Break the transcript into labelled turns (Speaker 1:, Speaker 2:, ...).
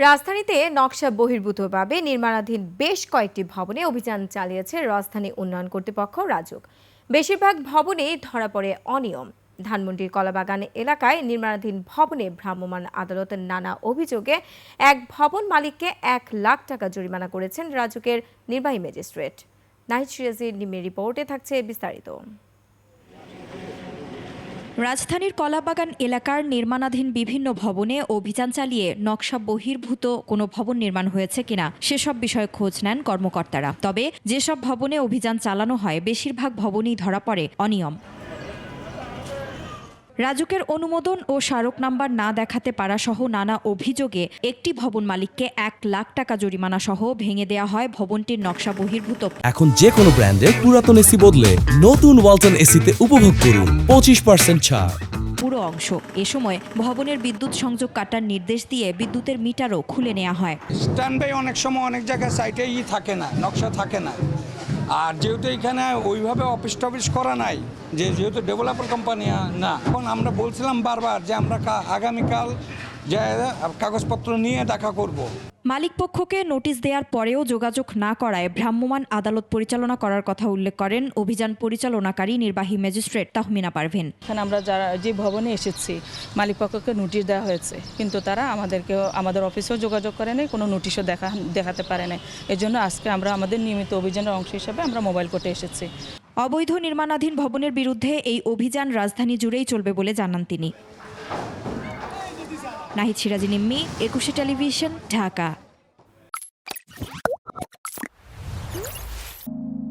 Speaker 1: রাজধানীতে নকশা বহির্ভূতভাবে নির্মাণাধীন বেশ কয়েকটি ভবনে অভিযান চালিয়েছে রাজধানী উন্নয়ন কর্তৃপক্ষ রাজুক। বেশিরভাগ ভবনেই ধরা পড়ে অনিয়ম। ধানমন্ডির কলাবাগান এলাকায় নির্মাণাধীন ভবনে ভ্রাম্যমাণ আদালতের নানা অভিযোগে এক ভবন মালিককে 1 লাখ টাকা জরিমানা করেছেন রাজুকের নির্বাহী ম্যাজিস্ট্রেট। নাহিদ সিরাজীর নিমের রিপোর্টে থাকছে বিস্তারিত।
Speaker 2: রাজধানীর কলাবাগান এলাকার নির্মাণাধীন বিভিন্ন ভবনে অভিযান চালিয়ে নকশা বহির্ভূত কোনো ভবন নির্মাণ হয়েছে কিনা সেসব বিষয়ে খোঁজ নেন কর্মকর্তারা। তবে যেসব ভবনে অভিযান চালানো হয় বেশিরভাগ ভবনই ধরা পড়ে অনিয়ম। রাজুকের অনুমোদন ও স্মারক নাম্বার না দেখাতে পারা সহ নানা অভিযোগে একটি ভবন মালিককে 1 লাখ টাকা জরিমানা সহ ভেঙে দেওয়া হয় ভবনটির নকশা বহির্ভূত।
Speaker 3: এখন যে কোনো ব্র্যান্ডের পুরাতন এসি বদলে নতুন ওয়ালটন এসিতে উপভোগ করুন 25% ছাড়।
Speaker 2: পুরো অংশ এ সময় ভবনের বিদ্যুৎ সংযোগ কাটার নির্দেশ দিয়ে বিদ্যুতের মিটারও খুলে নেওয়া হয়।
Speaker 4: স্ট্যান্ড বাই অনেক সময় অনেক জায়গায় সাইটে থাকে না, নকশা থাকে না। আর যেহেতু এখানে ওইভাবে অফিস টফিস করা নাই, যেহেতু ডেভেলপার কোম্পানি না, এখন আমরা বলছিলাম বারবার যে আমরা আগামীকাল যে কাগজপত্র নিয়ে দেখা করব।
Speaker 2: মালিকপক্ষকে নোটিশ দেওয়ার পরেও যোগাযোগ না করায় ভ্রাম্যমাণ আদালত পরিচালনা করার কথা উল্লেখ করেন অভিযান পরিচালনাকারী নির্বাহী ম্যাজিস্ট্রেট তাহমিনা পারভীন।
Speaker 5: এখানে আমরা যে ভবনে এসেছি মালিকপক্ষকে নোটিশ দেওয়া হয়েছে, কিন্তু তারা আমাদের অফিসেও যোগাযোগ করে নাই, কোনো নোটিশও দেখাতে পারে নাই। এজন্য আজকে আমরা আমাদের নিয়মিত অভিযানের অংশ হিসেবে আমরা মোবাইল কোর্টে এসেছি।
Speaker 2: অবৈধ নির্মাণাধীন ভবনের বিরুদ্ধে এই অভিযান রাজধানী জুড়েই চলবে বলে জানান তিনি। নাহিদ সিরাজী নিম্মি, 21 টেলিভিশন, ঢাকা।